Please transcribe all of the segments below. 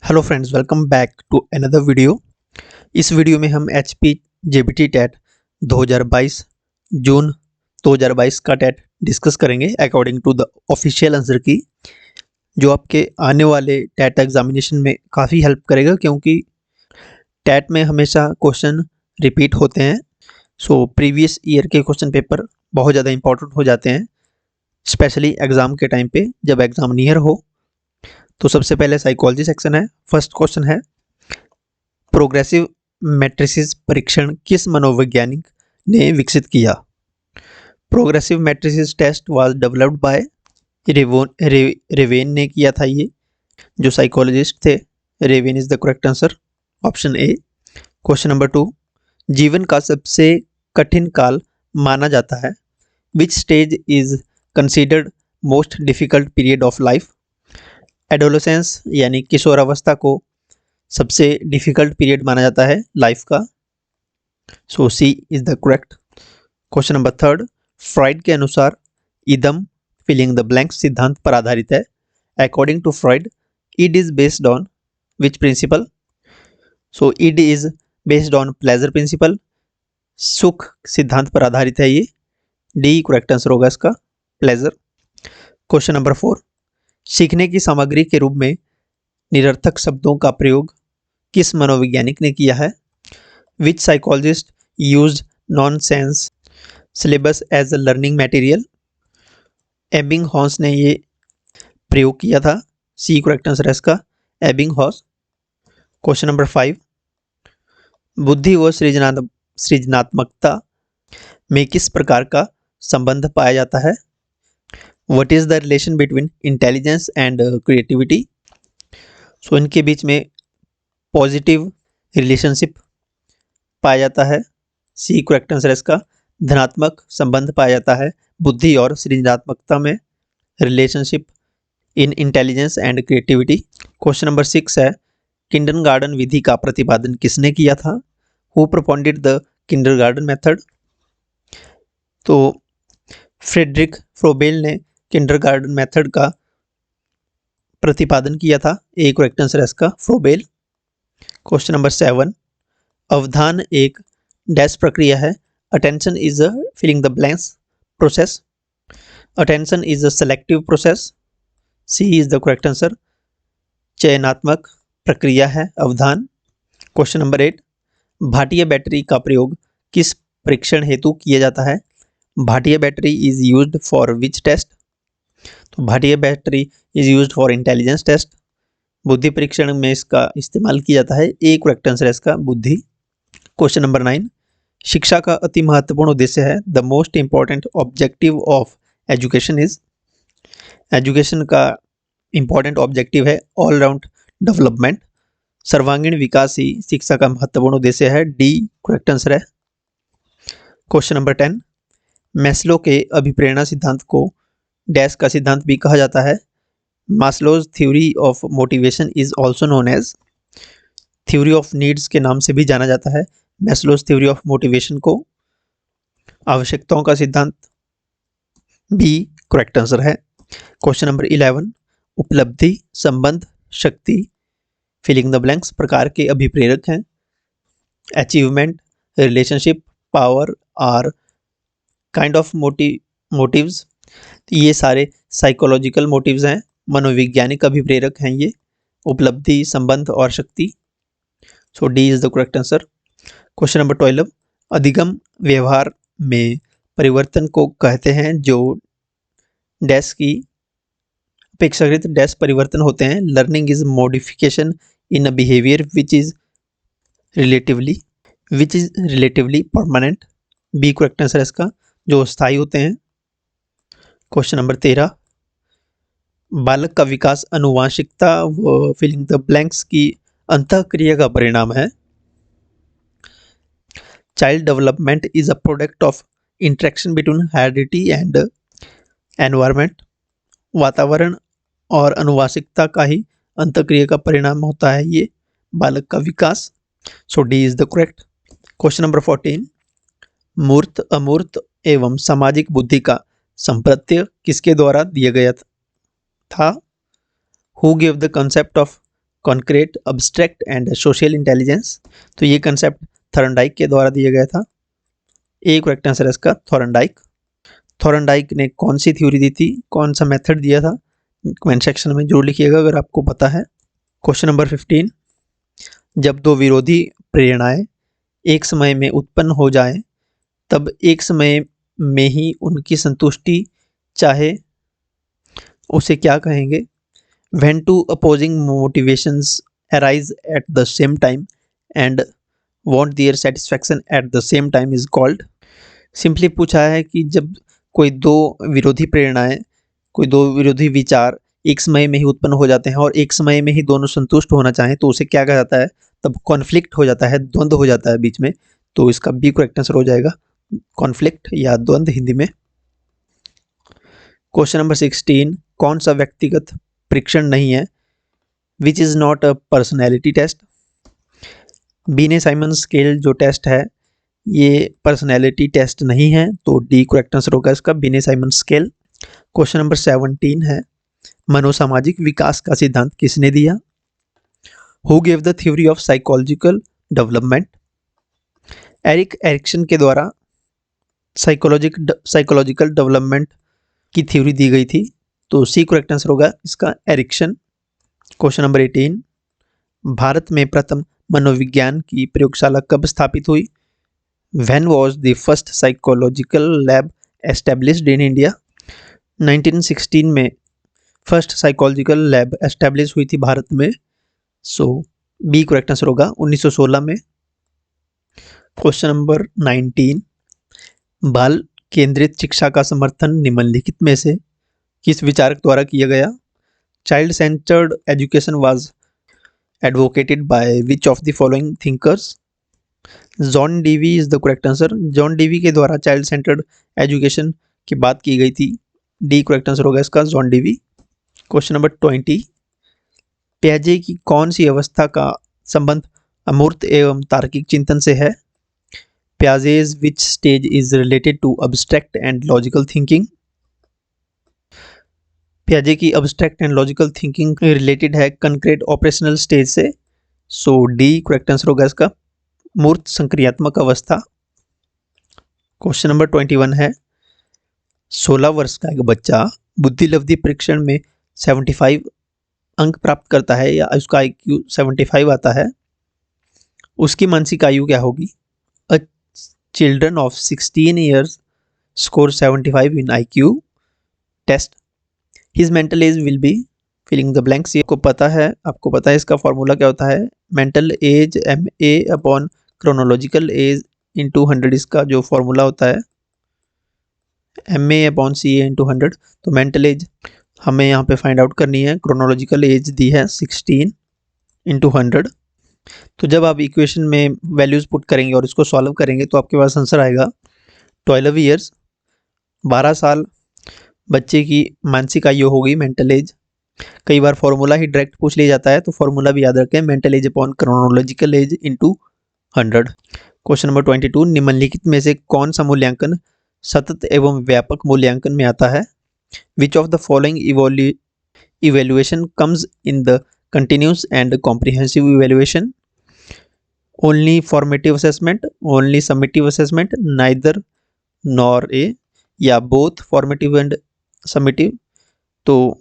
Hello friends, welcome back to another video. इस video में हम एचपी जेबीटी टेट 2022 जून 2022 का टेट डिस्कस करेंगे according to the official answer key, जो आपके आने वाले टेट एग्जामिनेशन में काफ़ी हेल्प करेगा क्योंकि टेट में हमेशा क्वेश्चन रिपीट होते हैं। सो प्रीवियस ईयर के क्वेश्चन पेपर बहुत ज़्यादा इंपॉर्टेंट हो जाते हैं, स्पेशली एग्ज़ाम के टाइम पे जब एग्ज़ाम नियर हो। तो सबसे पहले साइकोलॉजी सेक्शन है। फर्स्ट क्वेश्चन है, प्रोग्रेसिव मैट्रिसेस परीक्षण किस मनोवैज्ञानिक ने विकसित किया? Progressive matrices test was developed by Raven ने किया था ये, जो साइकोलॉजिस्ट थे। Raven is the correct answer, option A. Question number 2, जीवन का सबसे कठिन काल माना जाता है। Which stage is considered most difficult period of life? Adolescence यानी किशोरावस्था को सबसे डिफिकल्ट पीरियड माना जाता है लाइफ का। So C is the correct. Question number 3, Freud के अनुसार इदम फिलिंग द ब्लैंक सिद्धांत पर आधारित है। According to Freud, id is based on which principle? So id is based on pleasure principle. सुख सिद्धांत पर आधारित है ये। डी करेक्ट आंसर होगा इसका, प्लेजर। क्वेश्चन नंबर 4, सीखने की सामग्री के रूप में निरर्थक शब्दों का प्रयोग किस मनोवैज्ञानिक ने किया है? Which psychologist used nonsense syllables as a learning material? Ebbinghaus ने ये प्रयोग किया था। सी करेक्ट आंसर है इसका, एबिंग हॉस। क्वेश्चन नंबर 5, बुद्धि व सृजनात्मकता में किस प्रकार का संबंध पाया जाता है? What is the relation between intelligence and creativity? So इनके बीच में पॉजिटिव रिलेशनशिप पाया जाता है। सी करेक्ट आंसर है इसका, धनात्मक संबंध पाया जाता है बुद्धि और सृजनात्मकता में, relationship in intelligence and creativity. Question number 6 है, किंडरगार्टन विधि का प्रतिपादन किसने किया था? Who propounded the kindergarten method? तो फ्रेडरिक फ्रोबेल ने किंडरगार्टन मेथड का प्रतिपादन किया था। ए करेक्ट आंसर है इसका, फ्रोबेल। क्वेश्चन नंबर 7, अवधान एक डैश प्रक्रिया है। Attention is a filling the blanks process. Attention is a selective process. C is the correct answer, चयनात्मक प्रक्रिया है अवधान। क्वेश्चन नंबर 8, भाटीय बैटरी का प्रयोग किस परीक्षण हेतु किया जाता है? Bhatia battery is used for which test? तो Bhatia battery is used for intelligence test. बुद्धि परीक्षण में इसका इस्तेमाल किया जाता है। ए करेक्ट आंसर है इसका, बुद्धि। क्वेश्चन नंबर 9, शिक्षा का अति महत्वपूर्ण उद्देश्य है। The most important objective of education is? Education का इंपॉर्टेंट ऑब्जेक्टिव है ऑल राउंड डेवलपमेंट, सर्वांगीण विकास ही शिक्षा का महत्वपूर्ण उद्देश्य है। डी करेक्ट आंसर है। क्वेश्चन नंबर 10, मैस्लो के अभिप्रेरणा सिद्धांत को डैश का सिद्धांत भी कहा जाता है। Maslow's theory of motivation is also known as? Theory of needs के नाम से भी जाना जाता है मैस्लोज थ्योरी ऑफ मोटिवेशन को। आवश्यकताओं का सिद्धांत बी करेक्ट आंसर है। क्वेश्चन नंबर 11, उपलब्धि, संबंध, शक्ति फिलिंग द ब्लैंक्स प्रकार के अभिप्रेरक हैं। Achievement, relationship, power are kind of motives. तो ये सारे साइकोलॉजिकल मोटिव्स हैं, मनोवैज्ञानिक अभिप्रेरक हैं ये, उपलब्धि, संबंध और शक्ति। So D is the correct answer. Question number 12, अधिगम व्यवहार में परिवर्तन को कहते हैं जो डैश की अपेक्षाकृत डैश परिवर्तन होते हैं। Learning is modification in a behaviour which is relatively permanent. B correct answer है इसका, जो स्थायी होते हैं। क्वेश्चन नंबर 13, बालक का विकास अनुवांशिकता व फिलिंग द ब्लैंक्स की अंतःक्रिया का परिणाम है। Child development is a product of interaction between heredity and environment. वातावरण और अनुवांशिकता का ही अंतःक्रिया का परिणाम होता है ये बालक का विकास। So D is the correct. Question number 14, मूर्त, अमूर्त एवं सामाजिक बुद्धि का संप्रत्यय किसके द्वारा दिया गया था? Who give the concept of concrete, abstract and social intelligence. तो ये कंसेप्ट थॉर्नडाइक के द्वारा दिया गया था। ए करेक्ट आंसर है इसका थॉर्नडाइक। थॉर्नडाइक ने कौन सी थ्योरी दी थी, कौन सा मेथड दिया था, कमेंट सेक्शन में जरूर लिखिएगा अगर आपको पता है। क्वेश्चन नंबर 15, जब दो विरोधी प्रेरणाएं एक समय में उत्पन्न हो जाएं, तब एक समय में ही उनकी संतुष्टि चाहे उसे क्या कहेंगे? When two opposing motivations arise at the same time and want their satisfaction at the same time is called। Simply पूछा है कि जब कोई दो विरोधी प्रेरणाएं, कोई दो विरोधी विचार एक समय में ही उत्पन्न हो जाते हैं और एक समय में ही दोनों संतुष्ट होना चाहें तो उसे क्या कहा जाता है? तब कॉन्फ्लिक्ट हो जाता है, द्वंद्व हो जाता है बीच में। तो इसका बी करेक्ट आंसर हो जाएगा कॉन्फ्लिक्ट या द्वंद्व हिंदी में। क्वेश्चन नंबर 16, कौन सा व्यक्तिगत परीक्षण नहीं है? Which is not a personality test. Binet Simon scale जो टेस्ट है ये पर्सनैलिटी टेस्ट नहीं है, तो डी करेक्ट आंसर होगा इसका बीने साइमन स्केल। क्वेश्चन नंबर 17 है, मनोसामाजिक विकास का सिद्धांत किसने दिया? Who gave the theory of psychological development. Erik Erikson के द्वारा साइकोलॉजिकल डेवलपमेंट की थ्योरी दी गई थी, तो सी करेक्ट आंसर होगा इसका एरिक्सन। क्वेश्चन नंबर 18, भारत में प्रथम मनोविज्ञान की प्रयोगशाला कब स्थापित हुई? When was the first psychological lab established in India? 1916 में फर्स्ट साइकोलॉजिकल लैब एस्टेब्लिश हुई थी भारत में, सो बी करेक्ट आंसर होगा 1916 में। क्वेश्चन नंबर 19, बाल केंद्रित शिक्षा का समर्थन निम्नलिखित में से किस विचारक द्वारा किया गया? Child centred education was advocated by which of the following thinkers? John Dewey is the correct answer. John Dewey के द्वारा चाइल्ड सेंटर्ड एजुकेशन की बात की गई थी, डी करेक्ट आंसर होगा इसका जॉन डीवी। क्वेश्चन नंबर 20, प्याजे की कौन सी अवस्था का संबंध अमूर्त एवं तार्किक चिंतन से है? Piaget's which stage is related to abstract and logical thinking. प्याजे की abstract and logical thinking related है कंक्रीट ऑपरेशनल स्टेज से, सो डी करेक्ट आंसर होगा इसका मूर्त संक्रियात्मक अवस्था। क्वेश्चन नंबर 21 है, 16 वर्ष का एक बच्चा बुद्धिलब्धि परीक्षण में 75 अंक प्राप्त करता है या उसका IQ 75 आता है, उसकी मानसिक आयु क्या होगी? A children of 16 years score 75 in IQ टेस्ट, his mental age will be filling the blanks. आपको पता है इसका फॉर्मूला क्या होता है? Mental age MA upon chronological age into 100 इसका जो फॉर्मूला होता है, MA अपॉन CA इंटू 100। तो मेंटल एज हमें यहाँ पे फाइंड आउट करनी है, क्रोनोलॉजिकल एज दी है 16 इंटू 100। तो जब आप इक्वेशन में वैल्यूज़ पुट करेंगे और इसको सॉल्व करेंगे तो आपके पास आंसर आएगा 12 ईयर्स, 12 साल बच्चे की मानसिक आयु होगी मेंटल एज। कई बार फॉर्मूला ही डायरेक्ट पूछ लिया जाता है, तो फॉर्मूला भी याद रखें, mental as upon chronological age into 100। Question number 22, निम्नलिखित में से कौन सा मूल्यांकन सतत एवं व्यापक मूल्यांकन में आता है? Which of the following evaluation comes in the continuous and comprehensive evaluation? Only formative assessment, only summative assessment, neither nor a, या बोथ फॉर्मेटिव एंड समेटिव? तो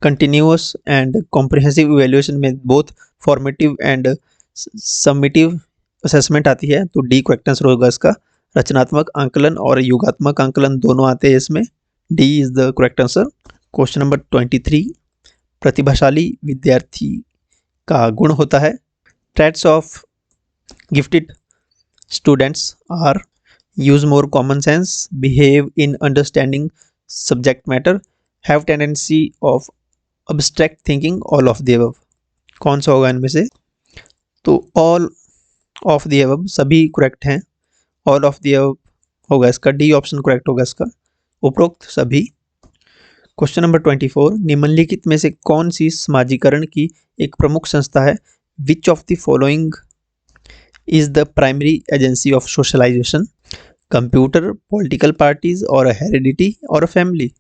कंटिन्यूअस एंड कॉम्प्रिहेंसिव इवेल्युएशन में both formative and summative assessment आती है, तो D correct answer होगा इसका। रचनात्मक आंकलन और योगात्मक आंकलन दोनों आते हैं इसमें, D is the correct answer. Question number 23, प्रतिभाशाली विद्यार्थी का गुण होता है? Traits of gifted students are use more common sense, behave in understanding subject matter, have tendency of abstract thinking, all of the above। कौन सा होगा इनमें से? तो all of the above सभी करेक्ट हैं, all of the above होगा इसका, डी ऑप्शन करेक्ट होगा इसका, उपरोक्त सभी। क्वेश्चन नंबर 24, निम्नलिखित में से कौन सी समाजीकरण की एक प्रमुख संस्था है? Which of the following is the primary agency of socialization? Computer, political parties और हेरिडिटी और फैमिली?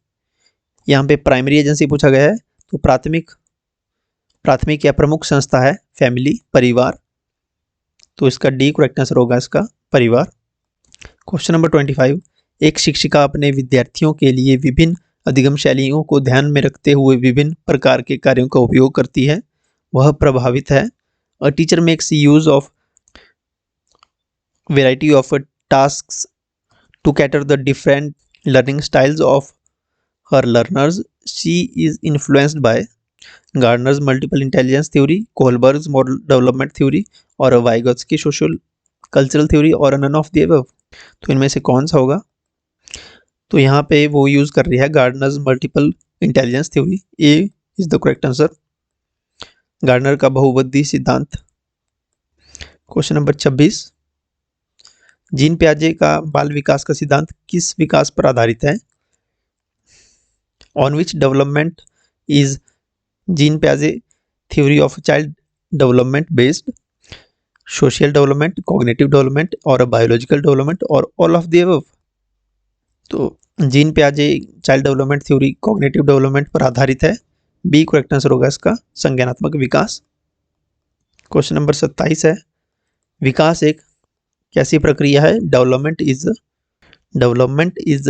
यहाँ पे प्राइमरी एजेंसी पूछा गया है, तो प्राथमिक प्राथमिक या प्रमुख संस्था है फैमिली, परिवार। तो इसका डी करेक्ट आंसर होगा इसका परिवार। क्वेश्चन नंबर 25, एक शिक्षिका अपने विद्यार्थियों के लिए विभिन्न अधिगम शैलियों को ध्यान में रखते हुए विभिन्न प्रकार के कार्यों का उपयोग करती है, वह प्रभावित है। A teacher makes use of variety of tasks to cater the different learning styles of her learners. She is influenced by Gardner's multiple intelligence theory, Kohlberg's model development theory और Vygotsky social cultural theory और none of the above। तो इनमें से कौन सा होगा? तो यहाँ पे वो यूज कर रही है Gardner's multiple intelligence theory. A is the correct answer, Gardner का बहुबुद्धि सिद्धांत। क्वेश्चन नंबर 26, जीन पियाजे का बाल विकास का सिद्धांत किस विकास पर आधारित है? On which development is Jean पियाजे theory of child development based? Social development, cognitive development और बायोलॉजिकल डेवलपमेंट और ऑल ऑफ द अबव? तो जीन पियाजे child development theory cognitive development पर आधारित है। बी करेक्ट आंसर होगा इसका संज्ञानात्मक विकास। क्वेश्चन नंबर 27 है, विकास एक कैसी प्रक्रिया है? Development is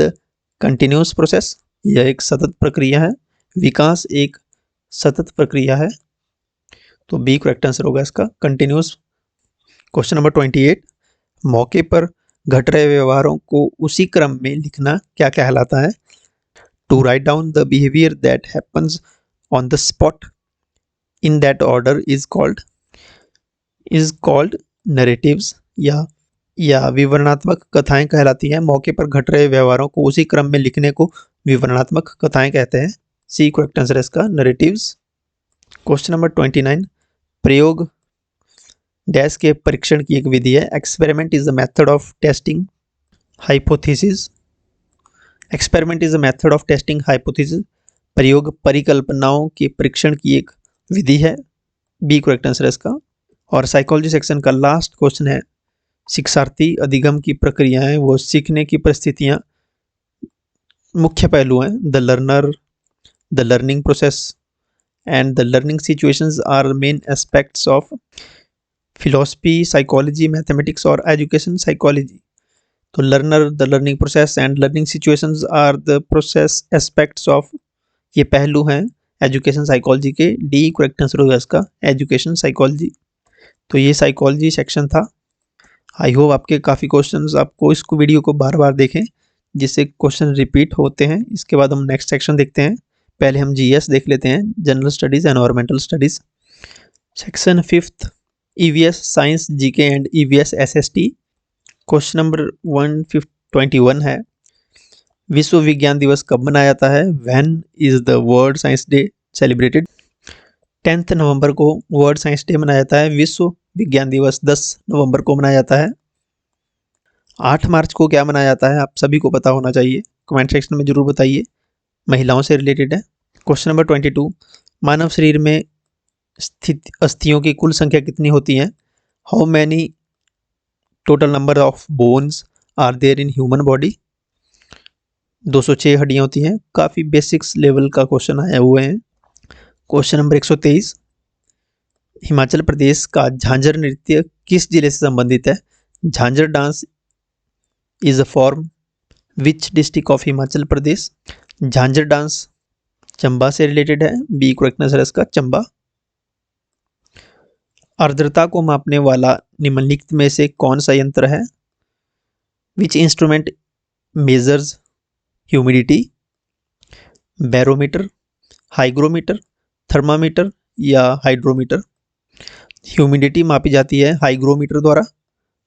continuous process. यह एक सतत प्रक्रिया है। विकास एक सतत प्रक्रिया है। तो बी करेक्ट आंसर होगा इसका कंटिन्यूस। क्वेश्चन नंबर 28, मौके पर घट रहे व्यवहारों को उसी क्रम में लिखना क्या कहलाता है? To write down the behaviour that happens on the spot in that order is called narratives या विवरणात्मक कथाएं कहलाती हैं। मौके पर घट रहे व्यवहारों को उसी क्रम में लिखने को विवरणात्मक कथाएं कहते हैं। सी करेक्ट आंसर है इसका नरेटिव्स। क्वेश्चन नंबर 29, प्रयोग डैश के परीक्षण की एक विधि है। Experiment is the method of testing hypothesis. Experiment is the method of testing hypothesis. प्रयोग परिकल्पनाओं के परीक्षण की एक विधि है। बी करेक्ट आंसर है इसका। और साइकोलॉजी सेक्शन का लास्ट क्वेश्चन है, शिक्षार्थी अधिगम की प्रक्रियाएं वो सीखने की परिस्थितियां मुख्य पहलू हैं। The learner, the learning process and the learning situations are main aspects of philosophy, psychology, mathematics और एजुकेशन साइकोलॉजी। तो learner, the learning process and learning situations are the process aspects of, ये पहलू हैं एजुकेशन साइकोलॉजी के। D correct answer होगा इसका education psychology. तो ये साइकोलॉजी सेक्शन था। आई होप आपके काफ़ी क्वेश्चंस, आपको इसको वीडियो को बार बार देखें जिससे क्वेश्चन रिपीट होते हैं। इसके बाद हम नेक्स्ट सेक्शन देखते हैं। पहले हम जीएस देख लेते हैं, general studies, environmental studies. Section 5th EVS science, GK and EVS SST. Question number 121 है, विश्व विज्ञान दिवस कब मनाया जाता है? When is the world science day celebrated? 10 नवंबर को वर्ल्ड साइंस डे मनाया जाता है। विश्व विज्ञान दिवस 10 नवंबर को मनाया जाता है। 8 मार्च को क्या मनाया जाता है? आप सभी को पता होना चाहिए, कमेंट सेक्शन में जरूर बताइए, महिलाओं से रिलेटेड है। क्वेश्चन नंबर 22, मानव शरीर में स्थित अस्थियों की कुल संख्या कितनी होती है? How many total number of bones are there in human body? 206 हड्डियां होती हैं। काफ़ी बेसिक्स लेवल का क्वेश्चन आया हुए हैं। क्वेश्चन नंबर 123, हिमाचल प्रदेश का झांझर नृत्य किस जिले से संबंधित है? Jhanjhar dance is a form which district of Himachal Pradesh? Jhanjhar dance Chamba से रिलेटेड है। बी करेक्ट आंसर है इसका चंबा। आर्द्रता को मापने वाला निम्नलिखित में से कौन सा यंत्र है? Which instrument measures humidity? Barometer, hygrometer, thermometer या हाइड्रोमीटर? ह्यूमिडिटी मापी जाती है हाइग्रोमीटर द्वारा।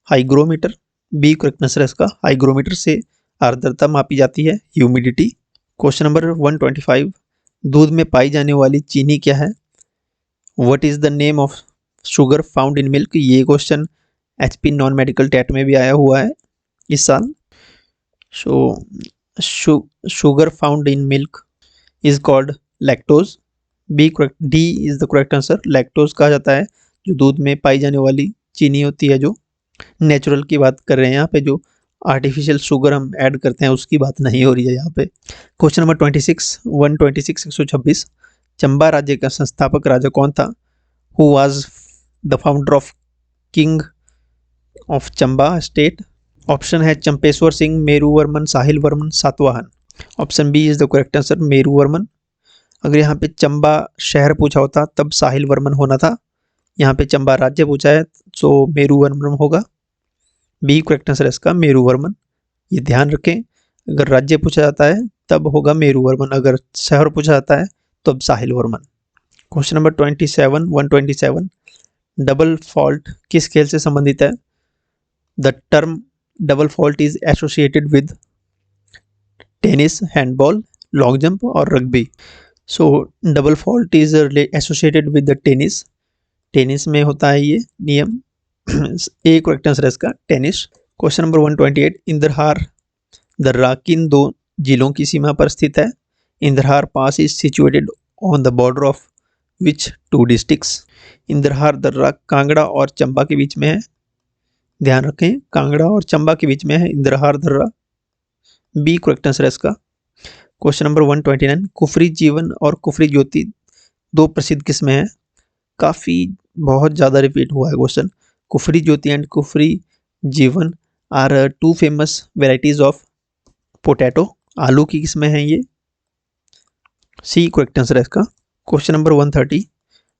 हाइग्रोमीटर, बी करेक्ट आंसर है इसका हाइग्रोमीटर से आर्द्रता मापी जाती है, ह्यूमिडिटी। क्वेश्चन नंबर 125, दूध में पाई जाने वाली चीनी क्या है? What is the name of sugar found in milk? ये question HP non medical TET में भी आया हुआ है इस साल। Sugar found in milk is called lactose. B correct, D is the correct answer. Lactose कहा जाता है जो दूध में पाई जाने वाली चीनी होती है, जो नेचुरल की बात कर रहे हैं यहाँ पे, जो आर्टिफिशियल शुगर हम ऐड करते हैं उसकी बात नहीं हो रही है यहाँ पे। क्वेश्चन नंबर 26, 126, 126, चंबा राज्य का संस्थापक राजा कौन था? Who was the founder of king of Chamba state? Option है Champeshwar Singh, Meruvarman, Sahil Varman, Satavahana. Option B is the correct answer, Meruvarman. अगर यहाँ पे चंबा शहर पूछा होता तब साहिल वर्मन होना था, यहाँ पे चंबा राज्य पूछा है तो मेरुवर्मन होगा। बी करेक्ट आंसर है इसका, मेरुवर्मन। ये ध्यान रखें, अगर राज्य पूछा जाता है तब होगा मेरुवर्मन, अगर शहर पूछा जाता है तो अब Sahil Varman. Question number 27, 127, double fault किस खेल से संबंधित है? The term double fault is associated with tennis, handball, long jump और rugby. So double fault is associated with the tennis, tennis में होता है ये नियम। ए करेक्ट आंसर है इसका, टेनिस। क्वेश्चन नंबर 128, इंद्रहार दर्रा किन दो जिलों की सीमा पर स्थित है? Indrahar pass is situated on the border of which two districts? Indrahar दर्रा कांगड़ा और चंबा के बीच में है, ध्यान रखें, कांगड़ा और चंबा के बीच में है इंद्रहार दर्रा। बी करेक्ट आंसर है इसका। क्वेश्चन नंबर 129, कुफरी जीवन और कुफरी ज्योति दो प्रसिद्ध किस्में हैं? काफ़ी बहुत ज़्यादा रिपीट हुआ है question. Kufri Jyoti and Kufri Jeevan are two famous varieties of potato, आलू की किस्में हैं ये। सी करेक्ट आंसर है इसका। क्वेश्चन नंबर 130,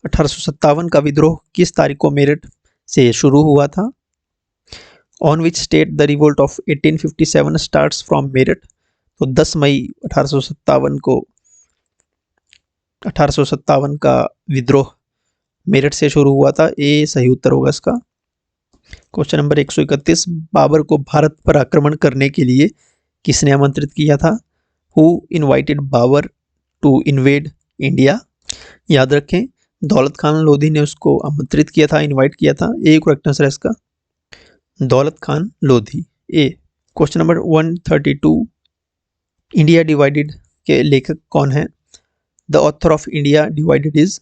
1857 का विद्रोह किस तारीख को मेरठ से शुरू हुआ था? On which state the revolt of 1857 starts from Meerut? तो 10 मई 1857 का विद्रोह मेरठ से शुरू हुआ था, ए सही उत्तर होगा इसका। क्वेश्चन नंबर 131, बाबर को भारत पर आक्रमण करने के लिए किसने आमंत्रित किया था? Who invited Babur to invade India? याद रखें, दौलत खान लोधी ने उसको आमंत्रित किया था, इनवाइट किया था। ए करेक्ट आंसर है इसका, दौलत खान लोधी, ए। क्वेश्चन नंबर 132, इंडिया डिवाइडेड के लेखक कौन है? The author of India divided is?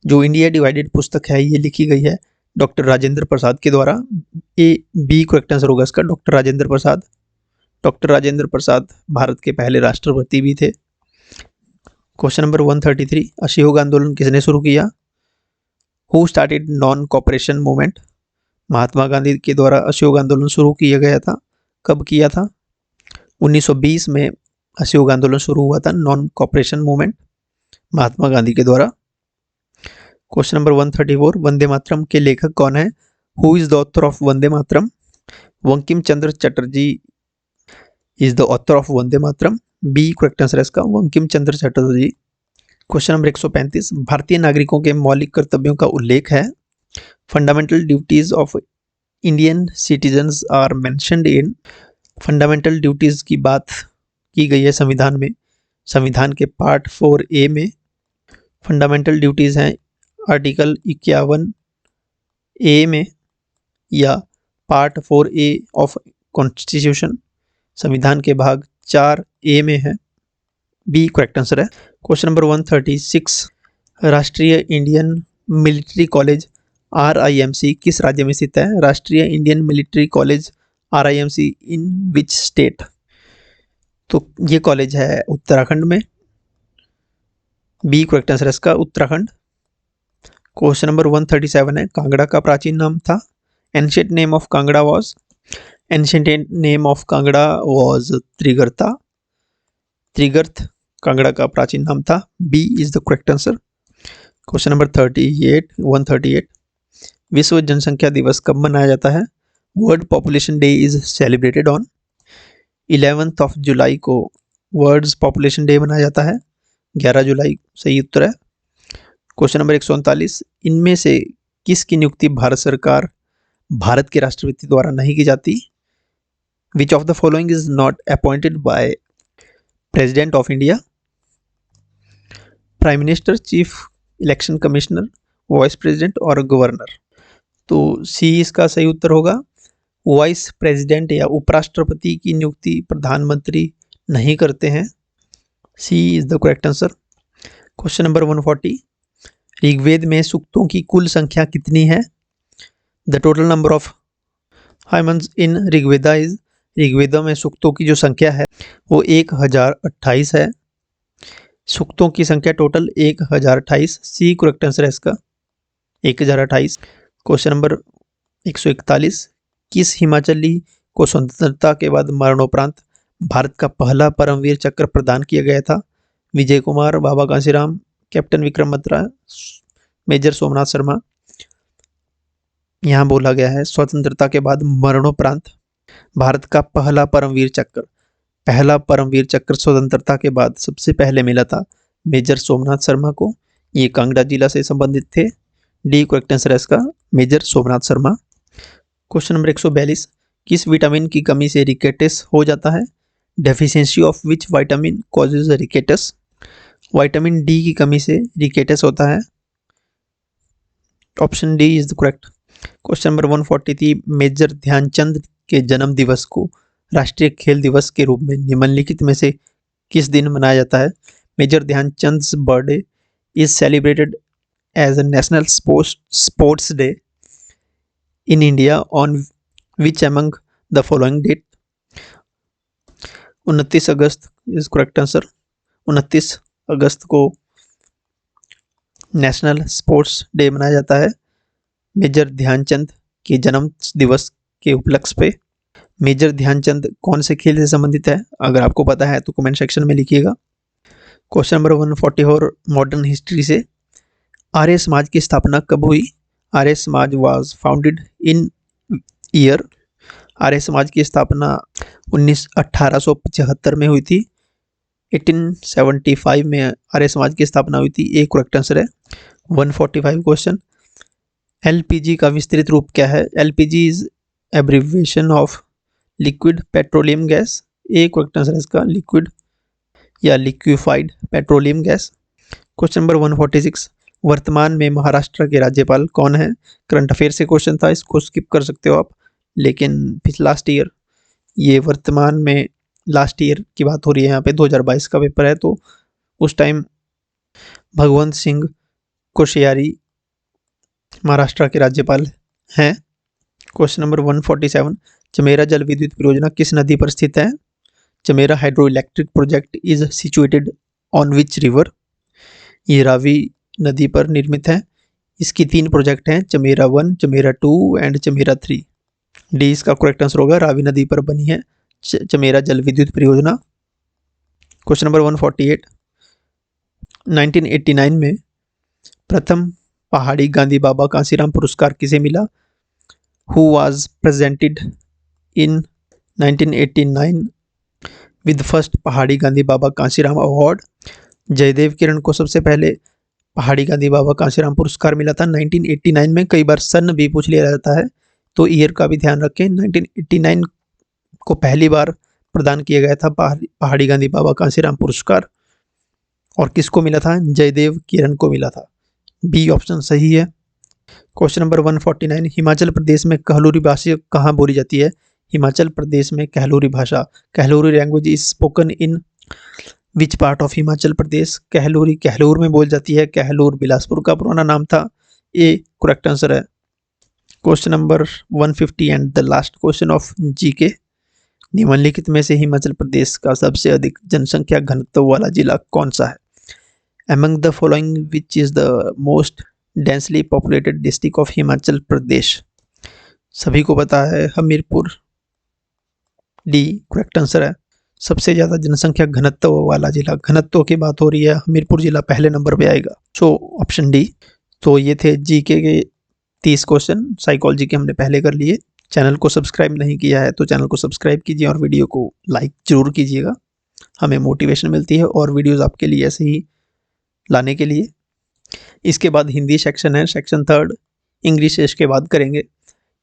जो इंडिया डिवाइडेड पुस्तक है ये लिखी गई है डॉक्टर राजेंद्र प्रसाद के द्वारा। ए बी करेक्ट आंसर होगा इसका, डॉक्टर राजेंद्र प्रसाद। डॉक्टर राजेंद्र प्रसाद भारत के पहले राष्ट्रपति भी थे। क्वेश्चन नंबर 133, असहयोग आंदोलन किसने शुरू किया? Who started non cooperation movement? Mahatma Gandhi के द्वारा असहयोग आंदोलन शुरू किया गया था, कब किया था? 1920 में असहयोग आंदोलन शुरू हुआ था, non cooperation movement, Mahatma Gandhi के द्वारा। क्वेश्चन नंबर 134, वंदे मातरम के लेखक कौन है? Who is the author of Vande Mataram? Bankim Chandra Chatterjee is the author of Vande Mataram. B correct answer है इसका, बंकिम चंद्र चटर्जी। क्वेश्चन नंबर 135, भारतीय नागरिकों के मौलिक कर्तव्यों का उल्लेख है? Fundamental duties of Indian citizens are mentioned in? Fundamental duties की बात की गई है संविधान में, संविधान के पार्ट 4A में फंडामेंटल ड्यूटीज हैं आर्टिकल 51A में, या पार्ट 4A ऑफ कॉन्स्टिट्यूशन संविधान के भाग 4A में है। बी करेक्ट आंसर है। क्वेश्चन नंबर 136, राष्ट्रीय इंडियन मिलिट्री कॉलेज RIMC किस राज्य में स्थित है? राष्ट्रीय Indian military college RIMC in which state? तो ये कॉलेज है उत्तराखंड में। बी करेक्ट आंसर है इसका, उत्तराखंड। क्वेश्चन नंबर 137 है, कांगड़ा का प्राचीन नाम था? Ancient name of Kangra was? Ancient name of Kangra was Trigarta, Trigarta Kangra का प्राचीन नाम था। B is the correct answer. Question number 138, विश्व जनसंख्या दिवस कब मनाया जाता है? World population day is celebrated on? 11th of July को वर्ल्ड पॉपुलेशन डे मनाया जाता है, 11 जुलाई सही उत्तर है। क्वेश्चन नंबर 139, इनमें से किसकी नियुक्ति भारत सरकार, भारत के राष्ट्रपति द्वारा नहीं की जाती? विच of the following is not appointed by president of India? Prime minister, chief election commissioner, vice president और गवर्नर? तो सी इसका सही उत्तर होगा, वाइस प्रेसिडेंट या उपराष्ट्रपति की नियुक्ति प्रधानमंत्री नहीं करते हैं। C is the correct answer. Question number 140, Rigveda में सूक्तों की कुल संख्या कितनी है? The total number of hymns in Rigveda is? Rigveda में सूक्तों की जो संख्या है वो 1028 है। सूक्तों की संख्या टोटल 1028। सी करेक्ट आंसर है इसका 1028। क्वेश्चन नंबर 141, किस हिमाचली को स्वतंत्रता के बाद मरणोपरांत भारत का पहला परमवीर चक्र प्रदान किया गया था? विजय कुमार, बाबा कांसीराम, कैप्टन विक्रम बत्रा, मेजर सोमनाथ शर्मा। यहाँ बोला गया है स्वतंत्रता के बाद मरणोपरांत भारत का पहला परमवीर चक्र। पहला परमवीर चक्र स्वतंत्रता के बाद सबसे पहले मिला था मेजर सोमनाथ शर्मा को। ये कांगड़ा जिला से संबंधित थे। डी करेक्ट आंसर है इसका major Somnath Sharma. Question number 142, किस विटामिन की कमी से रिकेटस हो जाता है? Deficiency of which vitamin causes rickets? Vitamin D की कमी से रिकेटस होता है। Option D is the correct. Question number 143, major Dhyan Chand के जन्म दिवस को राष्ट्रीय खेल दिवस के रूप में निम्नलिखित में से किस दिन मनाया जाता है? Major Dhyanchand's birthday is celebrated as a national sports day in India on which among the following date? 29 August is correct answer. 29 अगस्त को नेशनल स्पोर्ट्स डे मनाया जाता है मेजर ध्यानचंद के जन्म दिवस के उपलक्ष्य पे। मेजर ध्यानचंद कौन से खेल से संबंधित है? अगर आपको पता है तो कमेंट सेक्शन में लिखिएगा। क्वेश्चन नंबर 144, मॉडर्न हिस्ट्री से आर्य समाज की स्थापना कब हुई? Arya Samaj was founded in year. Arya Samaj की स्थापना 1875 में हुई थी। 1875 में आर्य समाज की स्थापना हुई थी। एक करेक्ट आंसर है। 145 क्वेश्चन, एलपीजी का विस्तृत रूप क्या है? LPG is abbreviation of liquid petroleum gas. एक करेक्ट आंसर है इसका लिक्विड या liquefied petroleum gas. Question number 146, वर्तमान में महाराष्ट्र के राज्यपाल कौन है? करंट अफेयर से क्वेश्चन था, इसको स्किप कर सकते हो आप, लेकिन लास्ट ईयर, ये वर्तमान में लास्ट ईयर की बात हो रही है यहाँ पे, 2022 का पेपर है, तो उस टाइम भगवंत सिंह कोश्यारी महाराष्ट्र के राज्यपाल हैं। क्वेश्चन नंबर 147, चमेरा जल विद्युत परियोजना किस नदी पर स्थित है? Chamera hydro electric project is situated on which river? ये रावी नदी पर निर्मित है। इसकी 3 प्रोजेक्ट हैं, चमेरा 1, चमेरा 2 एंड चमेरा 3। डी इसका करेक्ट आंसर होगा, रावी नदी पर बनी है चमेरा जल विद्युत परियोजना। क्वेश्चन नंबर 148, 1989 में प्रथम पहाड़ी गांधी बाबा कांसीराम पुरस्कार किसे मिला? Who was presented in 1989 with first पहाड़ी गांधी बाबा कांसीराम अवार्ड? जयदेव किरण को सबसे पहले पहाड़ी गांधी बाबा कांसीराम पुरस्कार मिला था 1989 में। कई बार सन भी पूछ लिया जाता है, तो ईयर का भी ध्यान रखें। 1989 को पहली बार प्रदान किया गया था पहाड़ी गांधी बाबा कांसीराम पुरस्कार, और किसको मिला था? जयदेव किरण को मिला था। बी ऑप्शन सही है। क्वेश्चन नंबर 149, हिमाचल प्रदेश में कहलूरी भाषा कहाँ बोली जाती है? हिमाचल प्रदेश में कहलूरी भाषा, Kahluri language is spoken in which part of Himachal Pradesh? Kahluri Kahlur में बोल जाती है। कहलूर बिलासपुर का पुराना नाम था। ए करेक्ट आंसर है। Question number 150 and the last question of GK, निम्नलिखित में से हिमाचल प्रदेश का सबसे अधिक जनसंख्या घनत्व वाला जिला कौन सा है? Among the following which is the most densely populated district of Himachal Pradesh? सभी को पता है हमीरपुर। डी करेक्ट आंसर है। सबसे ज्यादा जनसंख्या घनत्व वाला जिला, घनत्व की बात हो रही है, हमीरपुर जिला पहले नंबर पे आएगा। So option D. तो ये थे जीके के 30 क्वेश्चन, साइकोलॉजी के हमने पहले कर लिए। चैनल को सब्सक्राइब नहीं किया है तो चैनल को सब्सक्राइब कीजिए और वीडियो को लाइक जरूर कीजिएगा, हमें मोटिवेशन मिलती है और वीडियोस आपके लिए ऐसे ही लाने के लिए। इसके बाद हिंदी सेक्शन है, सेक्शन 3 इंग्लिश इसके बाद करेंगे।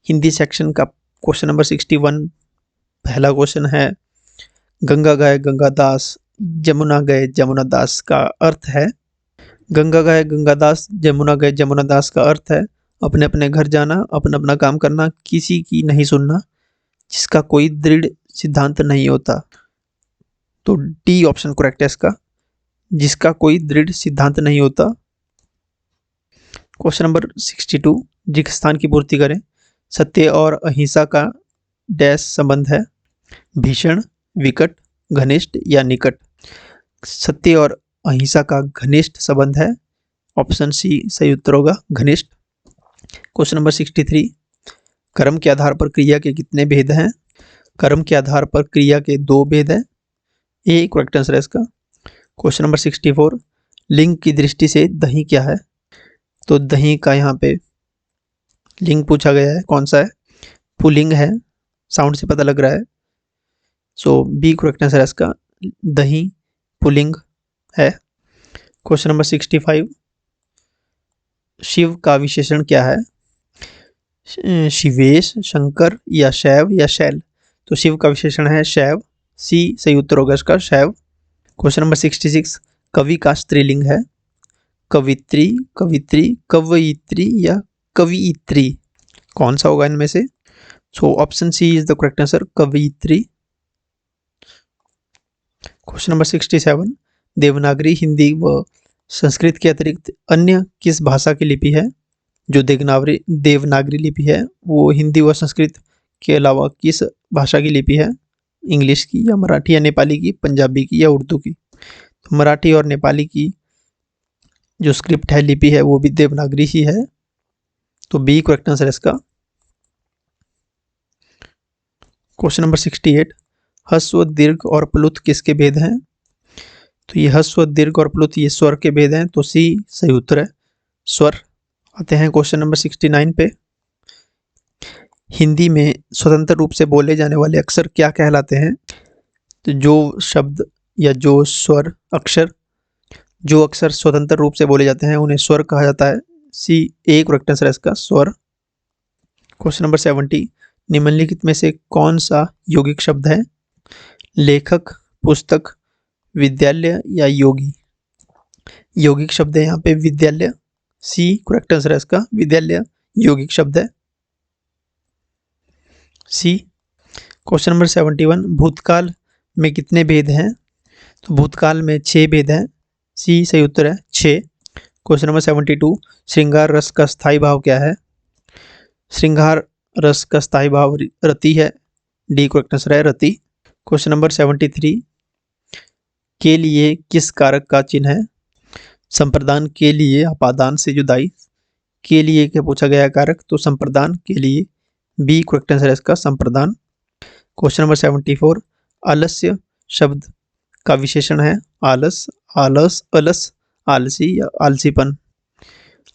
हिंदी सेक्शन का क्वेश्चन नंबर 61, पहला क्वेश्चन है, गंगा गए गंगादास जमुना गए जमुना दास का अर्थ है? गंगा गए गंगादास जमुना गए जमुना दास का अर्थ है अपने अपने घर जाना, अपना अपना काम करना, किसी की नहीं सुनना, जिसका कोई दृढ़ सिद्धांत नहीं होता। तो डी ऑप्शन करेक्ट है इसका, जिसका कोई दृढ़ सिद्धांत नहीं होता। क्वेश्चन नंबर 62, जिस स्थान की पूर्ति करें, सत्य और अहिंसा का डैश संबंध है? भीषण, विकट, घनिष्ठ या निकट? सत्य और अहिंसा का घनिष्ठ संबंध है? ऑप्शन सी सही उत्तर होगा, घनिष्ठ। क्वेश्चन नंबर 63, कर्म के आधार पर क्रिया के कितने भेद हैं? कर्म के आधार पर क्रिया के 2 भेद हैं, ए करेक्ट आंसर है इसका। क्वेश्चन नंबर 64, लिंग की दृष्टि से दही क्या है? तो दही का यहाँ पे लिंग पूछा गया है, कौन सा है? पुल्लिंग है, साउंड से पता लग रहा है। सो बी करेक्ट आंसर है इसका, दही पुल्लिंग है। क्वेश्चन नंबर 65, शिव का विशेषण क्या है? शिवेश, शंकर या शैव या शैल? तो शिव का विशेषण है शैव, सी सही उत्तर होगा इसका, शैव। क्वेश्चन नंबर 66, कवि का स्त्रीलिंग है? कवित्री, कवित्री, कवयित्री या कवियित्री? कौन सा होगा इनमें से? So option C is the correct answer, कवियित्री। क्वेश्चन नंबर 67, देवनागरी हिंदी व संस्कृत के अतिरिक्त अन्य किस भाषा की लिपि है? जो देवनागरी लिपि है वो हिंदी व संस्कृत के अलावा किस भाषा की लिपि है? इंग्लिश की या मराठी या नेपाली की, पंजाबी की या उर्दू की? तो मराठी और नेपाली की जो स्क्रिप्ट है, लिपि है, वो भी देवनागरी ही है, तो बी करेक्ट आंसर है इसका। क्वेश्चन नंबर 68, ह्रस्व, दीर्घ और प्लुत किसके भेद हैं? तो ये ह्रस्व, दीर्घ और प्लुत ये स्वर के भेद हैं, तो सी सही उत्तर है, स्वर। आते हैं क्वेश्चन नंबर 69 पे। हिंदी में स्वतंत्र रूप से बोले जाने वाले अक्षर क्या कहलाते हैं? तो जो शब्द या जो स्वर अक्षर, जो अक्षर स्वतंत्र रूप से बोले जाते हैं उन्हें स्वर कहा जाता है, सी ए करेक्ट आंसर है इसका, स्वर। क्वेश्चन नंबर 70, निम्नलिखित में से कौन सा यौगिक शब्द है? लेखक, पुस्तक, विद्यालय या योगी? यौगिक शब्द है यहाँ पे विद्यालय, सी करेक्ट आंसर है इसका, विद्यालय यौगिक शब्द है, सी। क्वेश्चन नंबर 71, भूतकाल में कितने भेद हैं? तो भूतकाल में 6 भेद हैं, सी सही उत्तर है, 6। क्वेश्चन नंबर 72, श्रृंगार रस का स्थायी भाव क्या है? श्रृंगार रस का स्थायी भाव रति है, डी करेक्ट आंसर है, रति। क्वेश्चन नंबर 73, के लिए किस कारक का चिन्ह है? संप्रदान के लिए अपादान से जुदाई, के लिए क्या पूछा गया कारक? तो संप्रदान के लिए, बी करेक्ट आंसर है इसका, संप्रदान। क्वेश्चन नंबर 74, आलस्य शब्द का विशेषण है? आलस, आलस, अलस, आलसी या आलसीपन?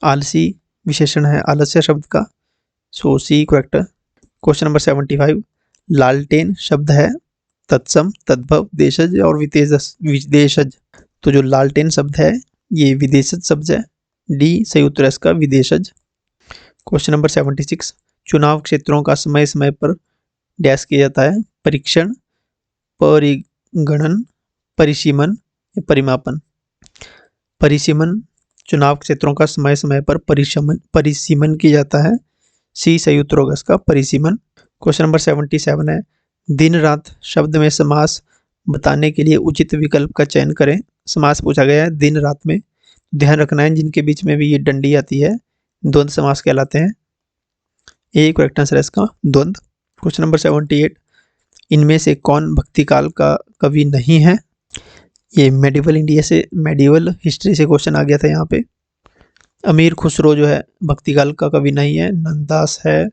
आलसी विशेषण है आलस्य शब्द का, so C correct. Question number 75, लालटेन शब्द है? तत्सम, तद्भव, देशज और विदेशज? तो जो लालटेन शब्द है ये विदेशज शब्द है, डी सही उत्तर है इसका, विदेशज। क्वेश्चन नंबर 76, चुनाव क्षेत्रों का समय समय पर डैश किया जाता है? परीक्षण, परिगणन, परिसीमन या परिमापन? परिसीमन, चुनाव क्षेत्रों का समय समय पर परिसीमन किया जाता है, सी सही उत्तर होगा इसका, परिसीमन। क्वेश्चन नंबर 77 है, दिन रात शब्द में समास बताने के लिए उचित विकल्प का चयन करें। समास पूछा गया है दिन रात में, ध्यान रखना है जिनके बीच में भी ये डंडी आती है द्वंद्व समास कहलाते हैं, ए करेक्ट आंसर है इसका, द्वंद्व। क्वेश्चन नंबर 78, इनमें से कौन भक्तिकाल का कवि नहीं है? ये मेडिवल इंडिया से, मेडिवल हिस्ट्री से क्वेश्चन आ गया था यहाँ पे। अमीर खुसरो जो है भक्तिकाल का कवि नहीं है, नंददास है,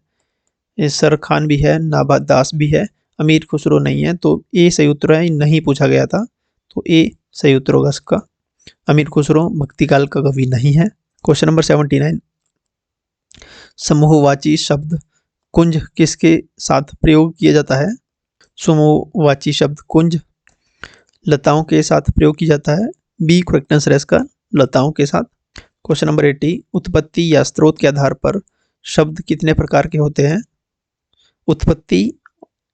सर खान भी है, नाबाद दास भी है, अमीर खुसरो नहीं है, तो ए सही उत्तर है, नहीं पूछा गया था, तो ए सही उत्तर होगा इसका, अमीर खुसरो भक्तिकाल का कवि नहीं है। क्वेश्चन नंबर 79, समूहवाची शब्द कुंज किसके साथ प्रयोग किया जाता है? समूहवाची शब्द कुंज लताओं के साथ प्रयोग किया जाता है, बी करेक्ट आंसर है इसका, लताओं के साथ। क्वेश्चन नंबर 80, उत्पत्ति या स्रोत के आधार पर शब्द कितने प्रकार के होते हैं? उत्पत्ति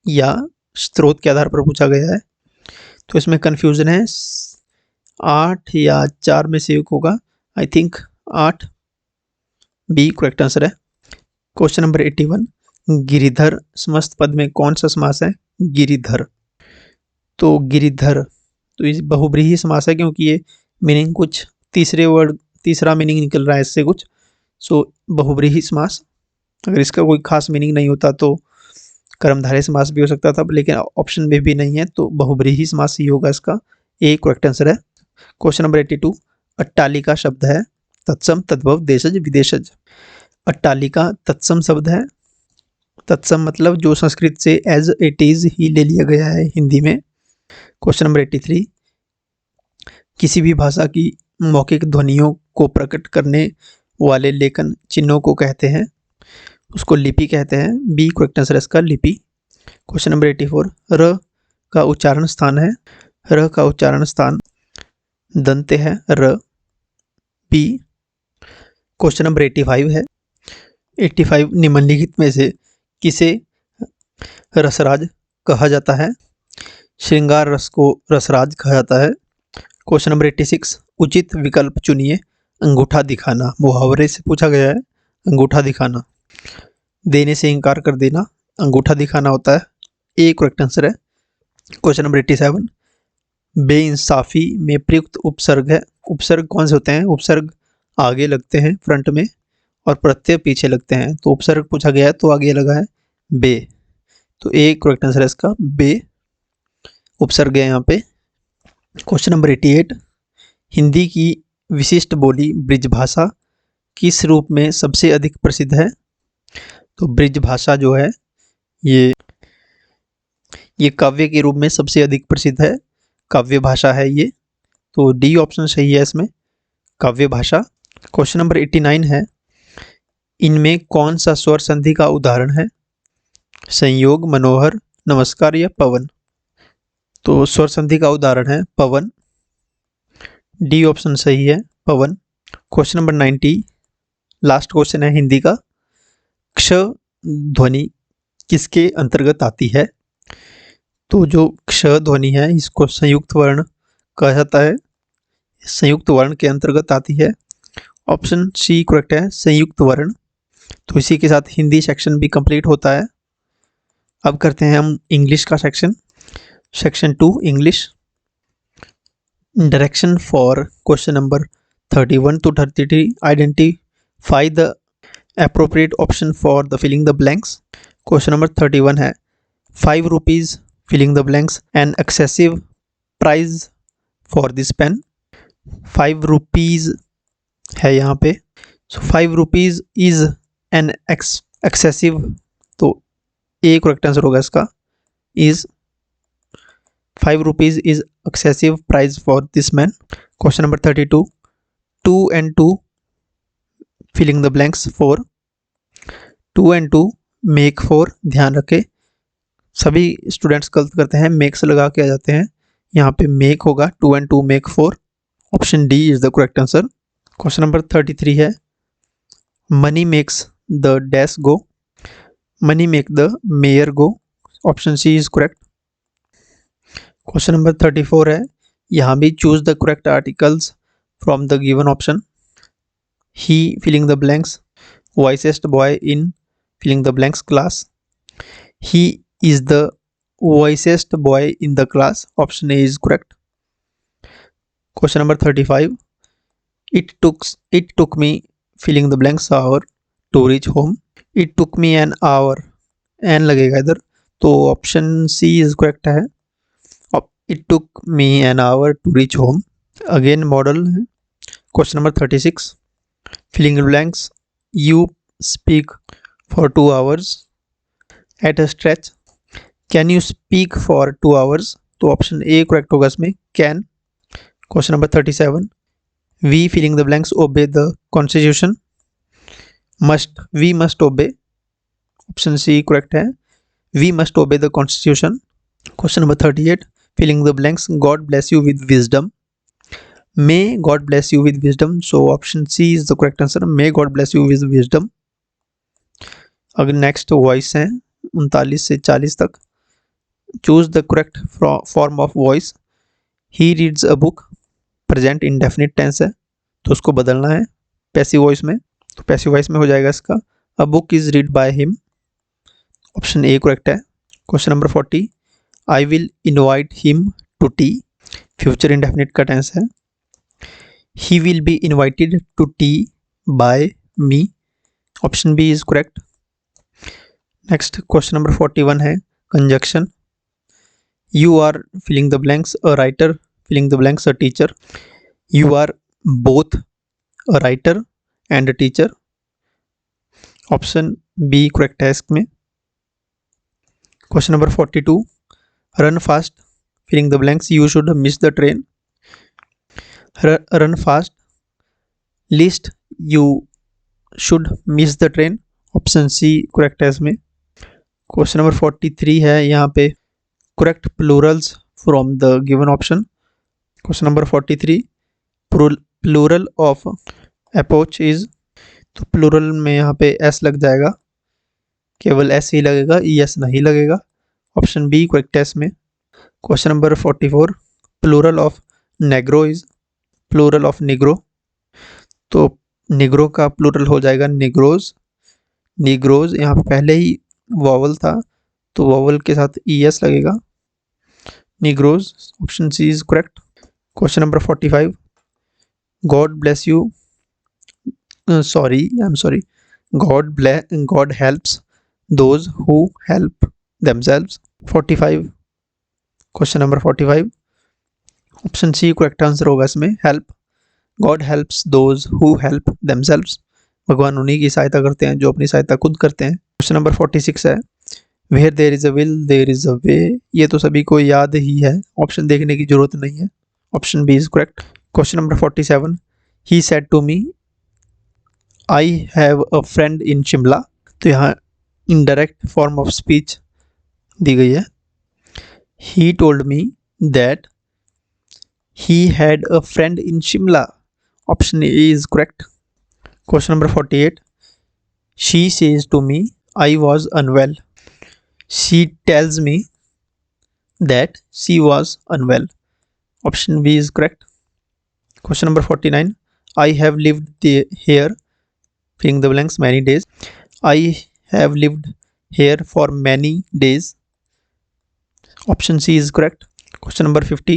या स्रोत के आधार पर पूछा गया है, तो इसमें कंफ्यूजन है, 8 या 4 में से एक होगा, I think 8, B correct answer है। क्वेश्चन नंबर 81, गिरिधर समस्त पद में कौन सा समास है? गिरिधर, तो गिरिधर तो इस बहुब्रीहि समास है, क्योंकि ये मीनिंग कुछ तीसरा मीनिंग निकल रहा है इससे कुछ, सो बहुब्रीहि समास। अगर इसका कोई खास मीनिंग नहीं होता तो कर्मधारय समास भी हो सकता था, लेकिन ऑप्शन में भी नहीं है, तो बहुब्रीहि समास ही होगा इसका, ए करेक्ट आंसर है। क्वेश्चन नंबर 82, अट्टालिका शब्द है तत्सम, तद्भव, देशज, विदेशज। अट्टालिका तत्सम शब्द है। तत्सम मतलब जो संस्कृत से एज इट इज ही ले लिया गया है हिंदी में। क्वेश्चन नंबर 83, किसी भी भाषा की मौखिक ध्वनियों को प्रकट करने वाले लेखन चिन्हों को कहते हैं, उसको लिपि कहते हैं। बी करेक्ट आंसर है इसका, लिपि। क्वेश्चन नंबर 84, र का उच्चारण स्थान है। र का उच्चारण स्थान दंते है, र। बी। क्वेश्चन नंबर 85 है। 85, निम्नलिखित में से किसे रसराज कहा जाता है? श्रृंगार रस को रसराज कहा जाता है। क्वेश्चन नंबर 86, उचित विकल्प चुनिए। अंगूठा दिखाना, मुहावरे से पूछा गया है। अंगूठा दिखाना, देने से इनकार कर देना अंगूठा दिखाना होता है। ए करेक्ट आंसर है। क्वेश्चन नंबर 87, बेइंसाफी में प्रयुक्त उपसर्ग है। उपसर्ग कौन से होते हैं? उपसर्ग आगे लगते हैं फ्रंट में और प्रत्यय पीछे लगते हैं, तो उपसर्ग पूछा गया है तो आगे लगा है बे, तो ए करेक्ट आंसर है इसका, बे उपसर्ग है यहाँ पे। क्वेश्चन नंबर 88, हिंदी की विशिष्ट बोली ब्रिजभाषा किस रूप में सबसे अधिक प्रसिद्ध है? तो ब्रिजभाषा जो है ये काव्य के रूप में सबसे अधिक प्रसिद्ध है, काव्य भाषा है ये, तो डी ऑप्शन सही है इसमें, काव्य भाषा। क्वेश्चन नंबर 89 है, इनमें कौन सा स्वर संधि का उदाहरण है? संयोग, मनोहर, नमस्कार या पवन? तो स्वर संधि का उदाहरण है पवन, डी ऑप्शन सही है, पवन। क्वेश्चन नंबर 90, लास्ट क्वेश्चन है हिंदी का, क्ष ध्वनि किसके अंतर्गत आती है? तो जो क्ष ध्वनि है इसको संयुक्त वर्ण कहा जाता है, संयुक्त वर्ण के अंतर्गत आती है। ऑप्शन सी करेक्ट है, संयुक्त वर्ण। तो इसी के साथ हिंदी सेक्शन भी कंप्लीट होता है। अब करते हैं हम इंग्लिश का सेक्शन। Section 2 English. Direction for question number 31 to 33, identify the appropriate option for the filling the blanks. Question number 31 है, 5 rupees filling the blanks an excessive prize for this pen. 5 rupees है यहाँ पे, so 5 rupees is an excessive, तो A correct answer होगा इसका, is 5 rupees is excessive price for this man. Question number 32, 2 and 2 filling the blanks 4, 2 and 2 make 4। ध्यान रखें सभी students गलत करते हैं, मेक्स लगा के आ जाते हैं, यहाँ पे मेक होगा, 2 and 2 make 4, option D is the correct answer. Question number 33 है, money makes the dash go, money make the mare go, option C is correct. Question number 34 है, यहाँ भी choose the correct articles from the given option. He filling the blanks, wisest boy in filling the blanks class, he is the wisest boy in the class, option A is correct. Question number 35, it took me filling the blanks hour to reach home, it took me an hour, an लगेगा इधर, तो option C is correct है, it took me an hour to reach home. Again model है। Question number 36, filling the blanks, you speak for 2 hours at a stretch, can you speak for 2 hours, तो option A correct होगा इसमें, can. Question number 37, we filling the blanks ओबे the constitution, must, we must obey, option C correct है, we must obey the constitution. Question number 38, filling the blanks, God bless you with wisdom, may God bless you with wisdom, so option C is the correct answer, may God bless you with wisdom. अगर next voice है 39 से 40 तक, choose the correct form of voice. He reads a book, present indefinite tense है तो उसको बदलना है passive voice में, तो पैसिव वॉइस में हो जाएगा इसका, a book is read by him, option A correct है। Question number 40, I will invite him to tea, future indefinite का टेंस है, he will be invited to tea by me, option B is correct. Next question number 41 है, conjunction, you are filling the blanks, a writer filling the blanks, a teacher, You are both a writer and a teacher. Option B correct है इसमें। Question number 42, run fast filling the blanks, you should miss the train. Run fast lest, you should miss the train. Option C correct है इसमें। Question number 43 है यहाँ पे, correct plurals from the given option. Question number 43, plural of approach is, तो plural में यहाँ पे S लग जाएगा, केवल एस ही लगेगा, ई एस नहीं लगेगा। ऑप्शन बी करेक्ट है इसमें। Question number 44, plural of negro is, plural of negro, तो निग्रो का प्लूरल हो जाएगा निग्रोज। निग्रोज यहाँ पे पहले ही वॉवल था, तो वॉवल के साथ ई एस लगेगा, negroes. Option C is correct. Question number 45, God bless you, sorry, I'm sorry, God helps those who help themselves। 45, question number 45, option C correct answer होगा इसमें, help. God helps those who help themselves, भगवान उन्हीं की सहायता करते हैं जो अपनी सहायता खुद करते हैं। क्वेश्चन नंबर 46 है, where there is a will there is a way, ये तो सभी को याद ही है, ऑप्शन देखने की जरूरत नहीं है। Option B is correct. Question number 47, he said to me I have a friend in Shimla, तो यहाँ इनडायरेक्ट फॉर्म ऑफ स्पीच दी गई है। He told me that he had a friend in Shimla. Option A is correct. Question number 48, she says to me I was unwell, she tells me that she was unwell. Option B is correct. Question number 49, I have lived hair filling the blanks many days, I have lived here for many days। option C is correct। question number 50,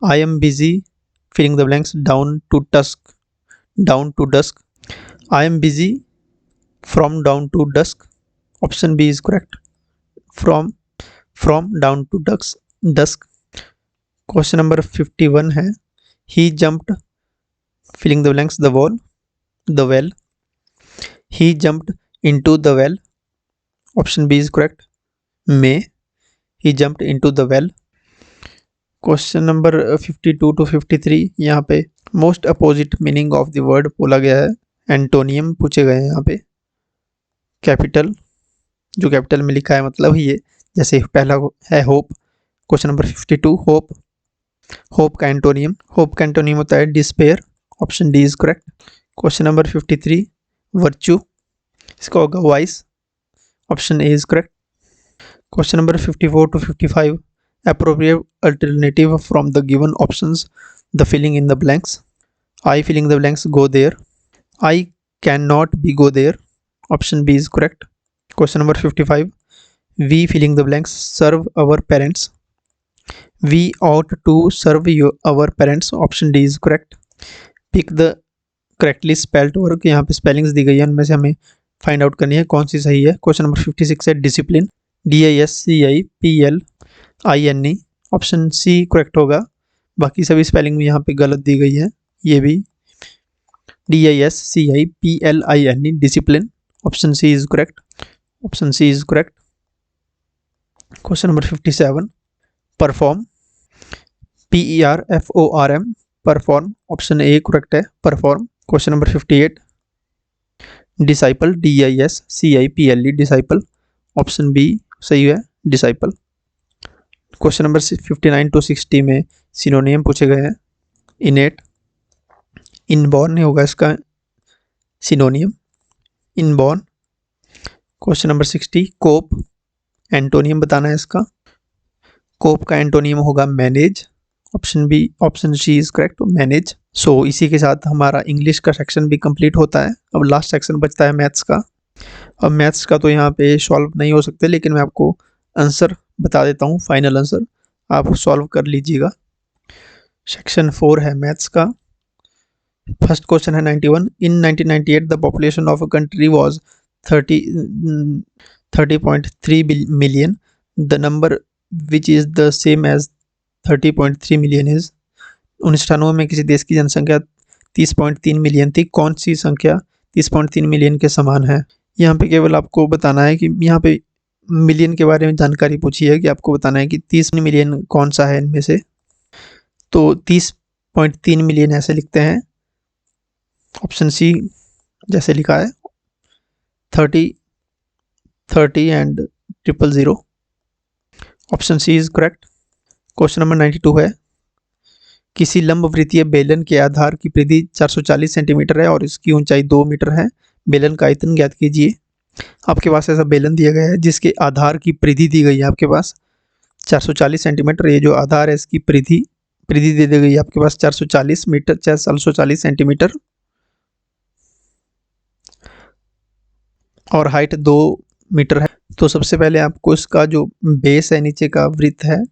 I am busy filling the blanks down to dusk, down to dusk, I am busy from down to dusk। option B is correct, from down to dusk। question number 51 है, he jumped filling the blanks the well, he jumped into the well। option B is correct, may, he jumped into the well। Question number 52 to 53, यहाँ पे most opposite meaning of the word बोला गया है, antonym पूछे गए हैं यहाँ पे। कैपिटल, जो कैपिटल में लिखा है मतलब ये, जैसे पहला है hope. Question number 52, hope, hope का एंटोनियम होता है despair. Option D is correct. Question number 53, virtue, इसका होगा vice. Option A is correct. Question number 54 to 55, appropriate alternative from the given options, the filling in the blanks। I filling the blanks go there, I cannot be go there। option B is correct। question number 55, we filling the blanks serve our parents, we ought to serve our parents। option D is correct। pick the correctly spelled work, यहाँ पे spellings दी गई है, उनमें से हमें find out करनी है कौन सी सही है। क्वेश्चन नंबर 56 है, discipline, DISCIPLINE। Option C correct होगा, बाकी सभी स्पेलिंग में यहाँ पे गलत दी गई है, ये भी DISCIPLINE, discipline. Option C is correct, option C is correct. Question number 57, perform, PERFORM, perform. Option A correct है, perform. Question number 58, disciple, DISCIPLE, disciple. Option B सही है, डिसाइपल। क्वेश्चन नंबर 59 to 60 में सिनोनियम पूछे गए हैं। इनेट, इनबॉर्न होगा इसका synonym, inborn. Question number 60, cope, antonym बताना है इसका। कोप का एंटोनियम होगा manage. Option B, option C is correct, manage. So इसी के साथ हमारा इंग्लिश का सेक्शन भी कंप्लीट होता है। अब लास्ट सेक्शन बचता है मैथ्स का। अब मैथ्स का तो यहाँ पे सॉल्व नहीं हो सकते, लेकिन मैं आपको आंसर बता देता हूँ, फाइनल आंसर आप सॉल्व कर लीजिएगा। सेक्शन 4 है मैथ्स का। फर्स्ट क्वेश्चन है 91, in 1998 the population of a country was 30.3 million, the number which is the same as 30.3 million is. 1998 में किसी देश की जनसंख्या 30.3 मिलियन थी। कौन सी संख्या 30.3 मिलियन के समान है? यहाँ पे केवल आपको बताना है कि यहाँ पे मिलियन के बारे में जानकारी पूछी है कि आपको बताना है कि 30 मिलियन कौन सा है इनमें से। तो 30.3 मिलियन ऐसे लिखते हैं। ऑप्शन सी जैसे लिखा है 30 30 and 000। Option C is correct. Question number 92 है, किसी लंबवृत्तीय बेलन के आधार की परिधि 440 सेंटीमीटर है और इसकी ऊंचाई 2 मीटर है। बेलन का आयतन ज्ञात कीजिए। आपके पास ऐसा बेलन दिया गया है जिसके आधार की परिधि दी गई है आपके पास 440 सेंटीमीटर। ये जो आधार है इसकी परिधि परिधि दे दी गई है आपके पास 440 मीटर 440 सेंटीमीटर और हाइट 2 मीटर है। तो सबसे पहले आपको इसका जो बेस है नीचे का वृत्त है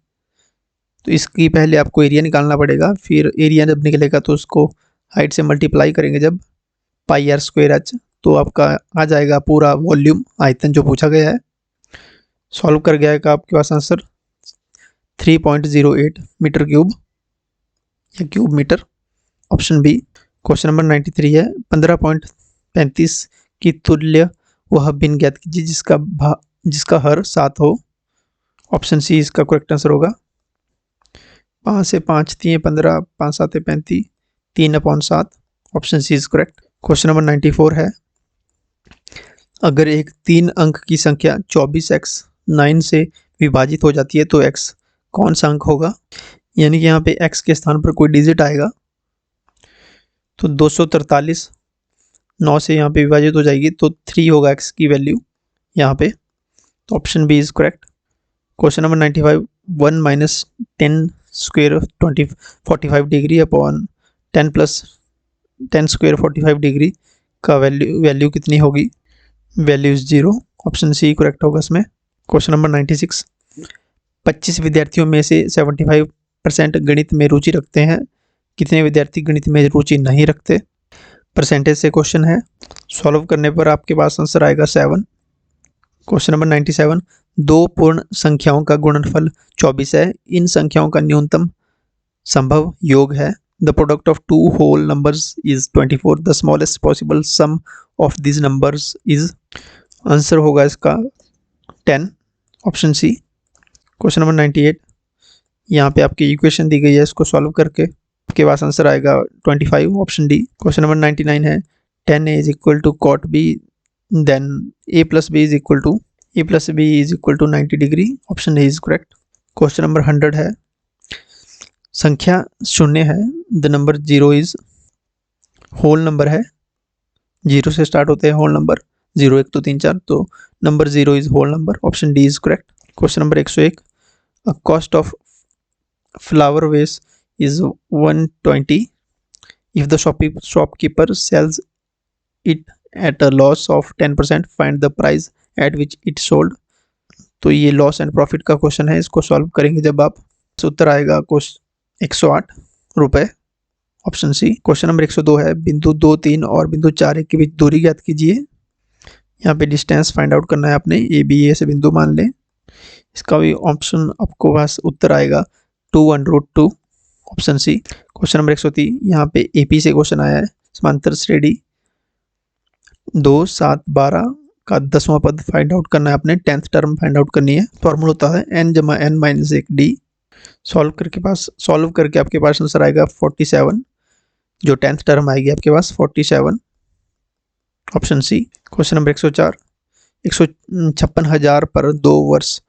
तो इसकी पहले आपको एरिया निकालना पड़ेगा। फिर एरिया जब निकलेगा तो उसको हाइट से मल्टीप्लाई करेंगे जब पाई आर स्क्वायर एच, तो आपका आ जाएगा पूरा वॉल्यूम आयतन जो पूछा गया है। सॉल्व कर गया है आपके पास आंसर 3.08 मीटर क्यूब या cube metre. Option B. Question number 93 है, 15.35 की तुल्य वह भिन्न ज्ञात कीजिए जिसका हर 7 हो। ऑप्शन सी इसका करेक्ट आंसर होगा। 5 से 5 3 15, 5 7 35, 3/7। Option C is correct. Question number 94 है, अगर एक 3 अंक की संख्या 24x 9 से विभाजित हो जाती है तो x कौन सा अंक होगा? यानी कि यहाँ पे x के स्थान पर कोई डिजिट आएगा तो 243 9 से यहाँ पे विभाजित हो जाएगी तो 3 होगा x की वैल्यू यहाँ पे। तो option B is correct. Question number 95, 1 minus 10 square 45 degree upon 10 plus 10 square 45 degree का वैल्यू कितनी होगी? Value is 0। Option C correct होगा इसमें। क्वेश्चन नंबर 96, 25 विद्यार्थियों में से 75% गणित में रुचि रखते हैं, कितने विद्यार्थी गणित में रुचि नहीं रखते? परसेंटेज से क्वेश्चन है, सॉल्व करने पर आपके पास आंसर आएगा 7। क्वेश्चन नंबर 97, दो पूर्ण संख्याओं का गुणनफल 24 है, इन संख्याओं का न्यूनतम संभव योग है। The product of two whole numbers is 24, the smallest possible sum of this numbers is. Answer होगा इसका 10। Option C. क्वेश्चन नंबर 98, यहाँ पे आपकी इक्वेशन दी गई है, इसको सॉल्व करके आपके पास आंसर आएगा 25। Option D. क्वेश्चन नंबर 99 है, 10a is equal to cot b, then a plus b is equal to 90 degree. Option A is correct. Question number 100 है, संख्या शून्य है, the number 0 is whole number है, 0 से स्टार्ट होते हैं होल नंबर, 0 1 2 3 4, तो number 0 is whole number. Option D is correct. Question number 101, a cost of flower vase is 120, if the shopkeeper sells it at a loss of 10%, find the price at which it sold। तो ये loss and profit का question है, इसको solve करेंगे जब आप उत्तर आएगा 108 रुपए। Option C. क्वेश्चन नंबर 102 है, बिंदु 2 3 और बिंदु 4 1 के बीच दूरी ज्ञात कीजिए। यहाँ पे डिस्टेंस फाइंड आउट करना है आपने, ए बी ए से बिंदु मान लें। इसका भी ऑप्शन आपको पास उत्तर आएगा 2√2। Option C. क्वेश्चन नंबर 103, यहाँ पे एपी से क्वेश्चन आया है, समांतर श्रेणी 2 7 12 का 10वां पद फाइंड आउट करना है आपने, 10th टर्म फाइंड आउट करनी है। फॉर्मूला होता है n जमा n माइनस 1d। सॉल्व करके आपके पास आंसर आएगा 47, जो 10th टर्म आएगी आपके पास 47। Option C. क्वेश्चन नंबर 104, 156,000 पर 2 वर्ष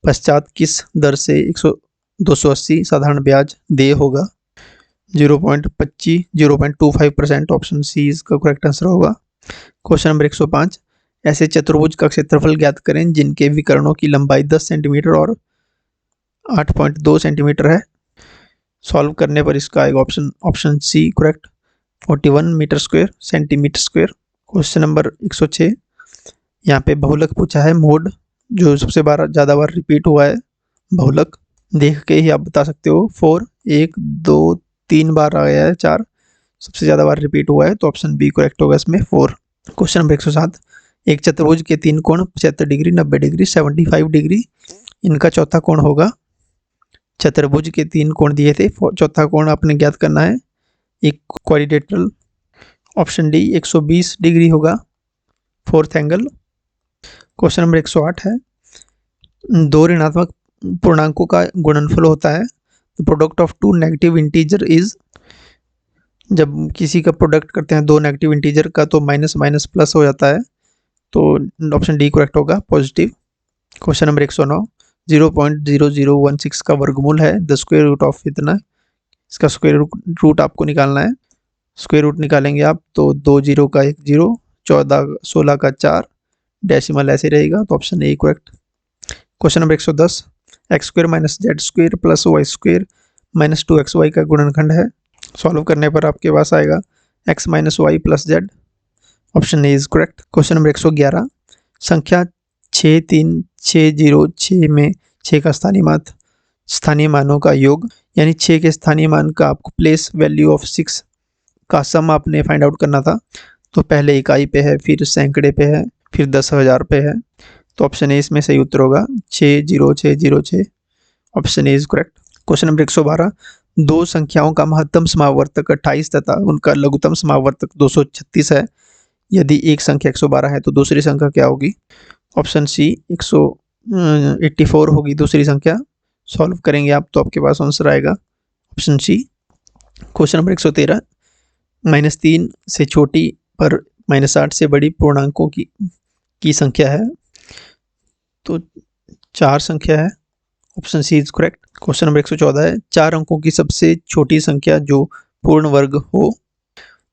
पश्चात किस दर से 280 साधारण ब्याज देय होगा? 0.25% ऑप्शन सी इसका करेक्ट आंसर होगा। क्वेश्चन नंबर 105, ऐसे चतुर्भुज का क्षेत्रफल ज्ञात करें जिनके विकर्णों की लंबाई 10 सेंटीमीटर और 8.2 सेंटीमीटर है। सॉल्व करने पर इसका आएगा option C correct, 41 metre square centimetre square. Question number 106, यहाँ पे बहुलक पूछा है, मोड जो सबसे ज़्यादा बार रिपीट हुआ है बहुलक, देख के ही आप बता सकते हो। 4 1 2 3 बार आया है, 4 सबसे ज़्यादा बार रिपीट हुआ है, तो ऑप्शन बी करेक्ट होगा इसमें 4। क्वेश्चन नंबर 107, एक चतुर्भुज के 3 कोण 75 डिग्री 90 डिग्री 75 डिग्री, इनका चौथा कोण होगा चतुर्भुज के 3 कोण दिए थे, चौथा कोण आपने ज्ञात करना है, एक क्वाड्रिलेटरल। ऑप्शन डी 120 डिग्री होगा फोर्थ एंगल। क्वेश्चन नंबर 108 है, दो ऋणात्मक पूर्णांकों का गुणनफल होता है, the product of two negative integer is. जब किसी का प्रोडक्ट करते हैं दो नेगेटिव इंटीजर का तो माइनस माइनस प्लस हो जाता है, तो ऑप्शन डी करेक्ट होगा, पॉजिटिव। क्वेश्चन नंबर 109, 0.0016 का वर्गमूल है, द स्क्वायर रूट ऑफ इतना, इसका स्क्वायर रूट आपको निकालना है। स्क्वायर रूट निकालेंगे आप तो 2 जीरो का 1 जीरो, 16 का 4, डेसिमल ऐसे रहेगा, तो option A correct. Question number 110, X square minus Z square plus Y square minus 2xy का गुणनखंड है। सॉल्व करने पर आपके पास आएगा x minus Y plus Z, option A is correct. Question number 111, संख्या 63606 में 6 का स्थानीय मानों का योग, यानी 6 के स्थानीय मान का आपको प्लेस वैल्यू ऑफ 6 का सम आपने फाइंड आउट करना था। तो पहले इकाई पे है, फिर सैकड़े पे है, फिर 10,000 पे है, तो ऑप्शन ए इसमें सही उत्तर होगा 60606, option A is correct. Question number 112, दो संख्याओं का महत्तम समावर्तक 28 तथा उनका लघुत्तम समावर्तक 236 है, यदि एक संख्या 112 है तो दूसरी संख्या क्या होगी? ऑप्शन सी 184 होगी दूसरी संख्या। सॉल्व करेंगे आप तो आपके पास आंसर आएगा ऑप्शन सी। क्वेश्चन नंबर 113, -3 से छोटी पर -8 से बड़ी पूर्णांकों की संख्या है, तो 4 संख्या है, option C is correct. Question number 114 है, 4 अंकों की सबसे छोटी संख्या जो पूर्ण वर्ग हो,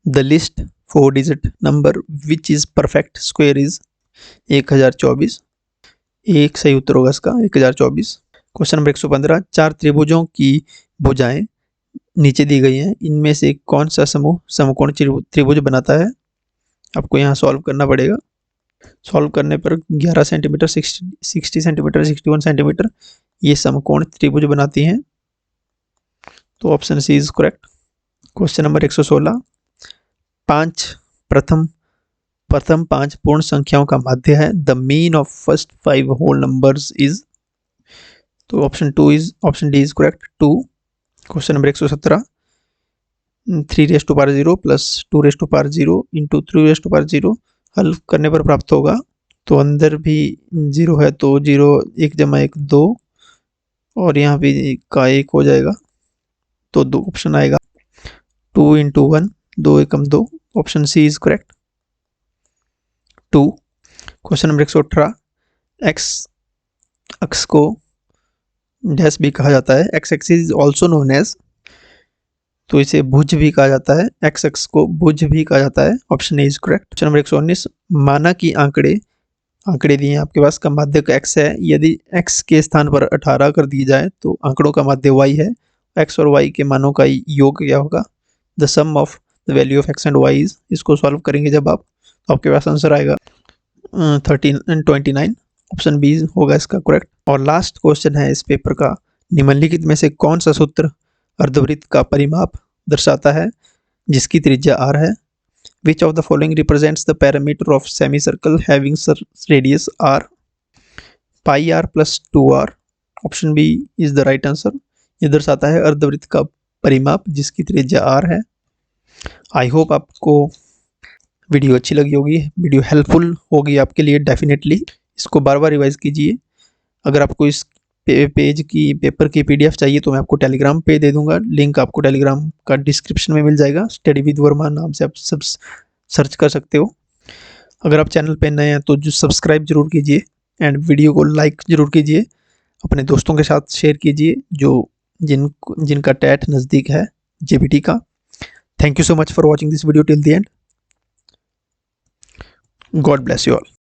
the list 4 digit number which is perfect square is 1024, एक सही उत्तर होगा इसका 1024। क्वेश्चन नंबर 115, 4 त्रिभुजों की भुजाएं नीचे दी गई हैं, इनमें से कौन सा समूह समकोण त्रिभुज बनाता है? आपको यहाँ सॉल्व करना पड़ेगा। सॉल्व करने पर 11 सेंटीमीटर, 60 सेंटीमीटर, 61 सेंटीमीटर ये समकोण त्रिभुज बनाती हैं, तो option C is correct. Question number 116, प्रथम 5 पूर्ण संख्याओं का माध्य है, the mean of first 5 whole numbers is, तो option D is correct 2। Question number 117, 3 plus 2 into 3 हल करने पर प्राप्त होगा, तो अंदर भी 0 है तो 0, 1 जमा 1 2, और यहाँ भी का 1 हो जाएगा, तो 2 ऑप्शन आएगा 2 इंटू 1, 2 एकम 2, option C is correct 2। Question number 118, X अक्ष को डैश भी कहा जाता है, X axis is also known as, तो इसे भुज भी कहा जाता है, एक्स अक्ष को भुज भी कहा जाता है, option A is correct. Question number 119, माना कि आंकड़े दिए आपके पास का माध्य x है, यदि x के स्थान पर 18 कर दिए जाए तो आंकड़ों का माध्य y है, x और y के मानों का योग क्या होगा? The sum of the value of x and y is, इसको सॉल्व करेंगे जब आप तो आपके पास आंसर आएगा 29, ऑप्शन बी होगा इसका करेक्ट। और लास्ट क्वेश्चन है इस पेपर का, निम्नलिखित में से कौन सा सूत्र अर्धवृत्त का परिमाप दर्शाता है जिसकी त्रिज्या r है? Which of the following represents the perimeter of semicircle having radius r? Pi r plus 2r, option B is the right answer. ये दर्शाता है अर्धवृत्त का परिमाप जिसकी त्रिज्या r है। आई होप आपको वीडियो अच्छी लगी होगी, वीडियो हेल्पफुल होगी आपके लिए डेफिनेटली। इसको बार बार रिवाइज कीजिए। अगर आपको इस पेपर की PDF चाहिए तो मैं आपको टेलीग्राम पे दे दूंगा, लिंक आपको टेलीग्राम का डिस्क्रिप्शन में मिल जाएगा, स्टडी विद वर्मा नाम से आप सब सर्च कर सकते हो। अगर आप चैनल पे नए हैं तो जो सब्सक्राइब जरूर कीजिए एंड वीडियो को लाइक जरूर कीजिए, अपने दोस्तों के साथ शेयर कीजिए जो जिनका टैट नज़दीक है JBT का। Thank you so much for watching this video till the end. God bless you all.